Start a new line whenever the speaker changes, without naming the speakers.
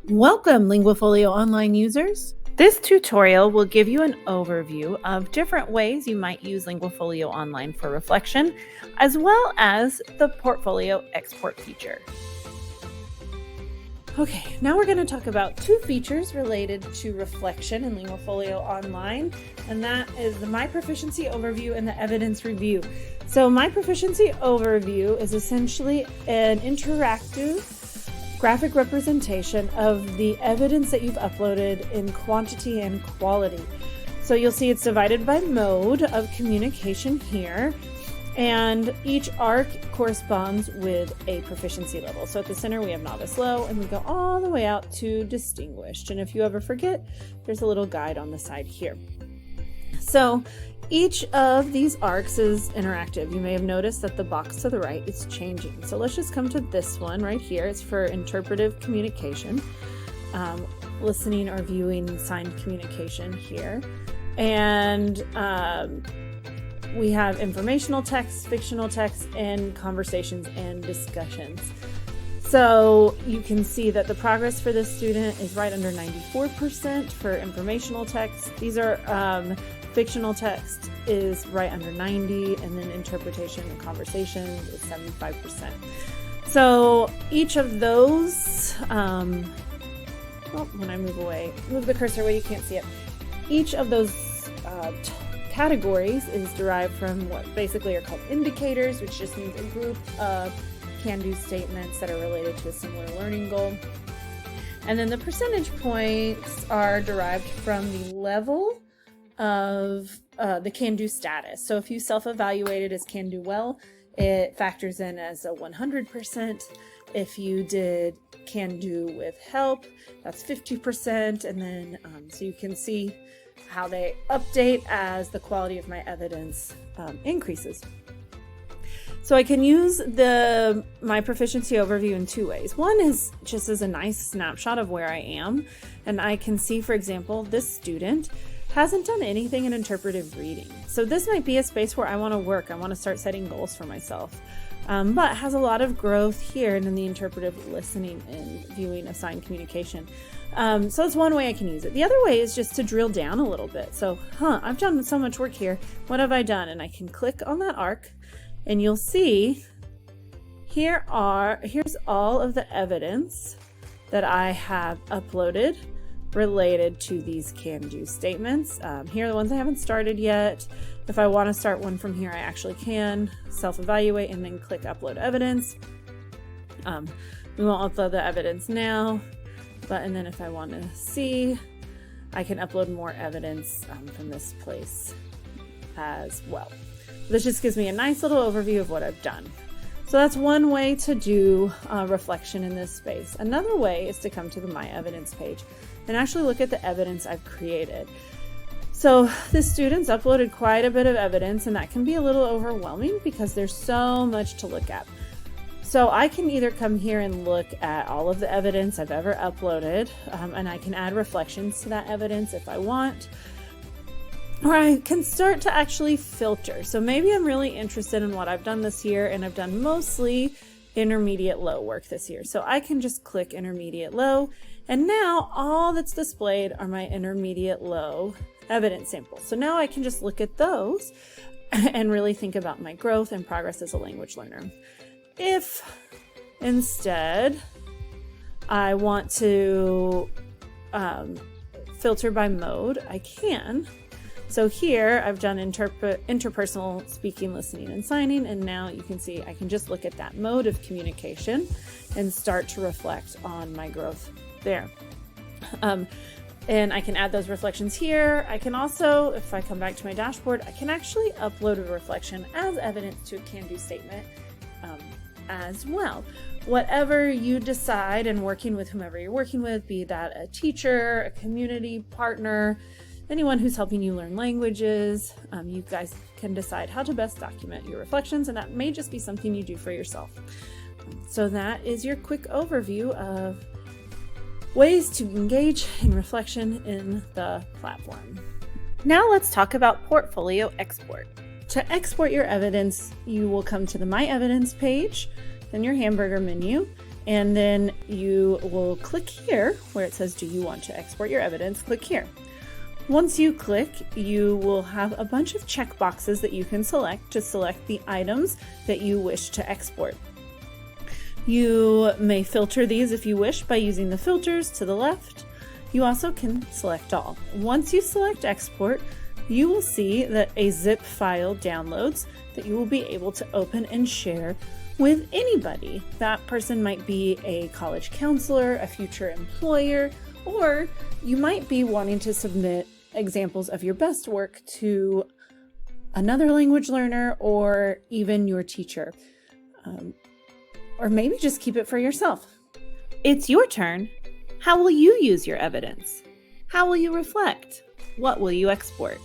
Welcome, LinguaFolio Online users. This tutorial will give you an overview of different ways you might use LinguaFolio Online for reflection, as well as the portfolio export feature. Okay, now we're going to talk about two features related to reflection in LinguaFolio Online, and that is the My Proficiency Overview and the Evidence Review. So My Proficiency Overview is essentially an interactive graphic representation of the evidence that you've uploaded in quantity and quality. So you'll see it's divided by mode of communication here, and each arc corresponds with a proficiency level. So at the center we have novice low, and we go all the way out to distinguished. And if you ever forget, there's a little guide on the side here. So each of these arcs is interactive. You may have noticed that the box to the right is changing. So let's just come to this one right here. It's for interpretive communication, listening or viewing signed communication here. And we have informational text, fictional text, and conversations and discussions. So you can see that the progress for this student is right under 94% for informational text. These are fictional text is right under 90, and then interpretation and conversation is 75%. So each of those, when I move the cursor away, you can't see it. Each of those categories is derived from what basically are called indicators, which just means a group of can-do statements that are related to a similar learning goal. And then the percentage points are derived from the level of the can-do status. So if you self-evaluated as can-do well, it factors in as a 100%. If you did can-do with help, that's 50%. And then so you can see how they update as the quality of my evidence increases. So I can use my proficiency overview in two ways. One is just as a nice snapshot of where I am, and I can see, for example, this student hasn't done anything in interpretive reading. So this might be a space where I want to work. I want to start setting goals for myself, but has a lot of growth here and in the interpretive listening and viewing of signed communication. So it's one way I can use it. The other way is just to drill down a little bit. So, I've done so much work here. What have I done? And I can click on that arc, and you'll see here's all of the evidence that I have uploaded related to these can-do statements. Here are the ones I haven't started yet. If I want to start one from here, I actually can self-evaluate and then click upload evidence. We won't upload the evidence now, and then if I want to see, I can upload more evidence from this place as well. This just gives me a nice little overview of what I've done. So that's one way to do reflection in this space. Another way is to come to the My Evidence page and actually look at the evidence I've created. So this student's uploaded quite a bit of evidence, and that can be a little overwhelming because there's so much to look at. So I can either come here and look at all of the evidence I've ever uploaded, and I can add reflections to that evidence if I want, or I can start to actually filter. So maybe I'm really interested in what I've done this year, and I've done mostly intermediate low work this year. So I can just click intermediate low, and now all that's displayed are my intermediate low evidence samples. So now I can just look at those and really think about my growth and progress as a language learner. If instead I want to filter by mode, I can. So here I've done interpersonal speaking, listening, and signing, and now you can see I can just look at that mode of communication and start to reflect on my growth there. And I can add those reflections here. I can also, if I come back to my dashboard, I can actually upload a reflection as evidence to a can-do statement as well. Whatever you decide, and working with whomever you're working with, be that a teacher, a community partner, anyone who's helping you learn languages, you guys can decide how to best document your reflections, and that may just be something you do for yourself. So that is your quick overview of ways to engage in reflection in the platform. Now let's talk about portfolio export. To export your evidence, you will come to the My Evidence page, then your hamburger menu, And then you will click here where it says, do you want to export your evidence? Click here. Once you click, you will have a bunch of checkboxes that you can select to select the items that you wish to export. You may filter these if you wish by using the filters to the left. You also can select all. Once you select export, you will see that a zip file downloads that you will be able to open and share with anybody. That person might be a college counselor, a future employer, or you might be wanting to submit examples of your best work to another language learner or even your teacher. Or maybe just keep it for yourself. It's your turn. How will you use your evidence? How will you reflect? What will you export?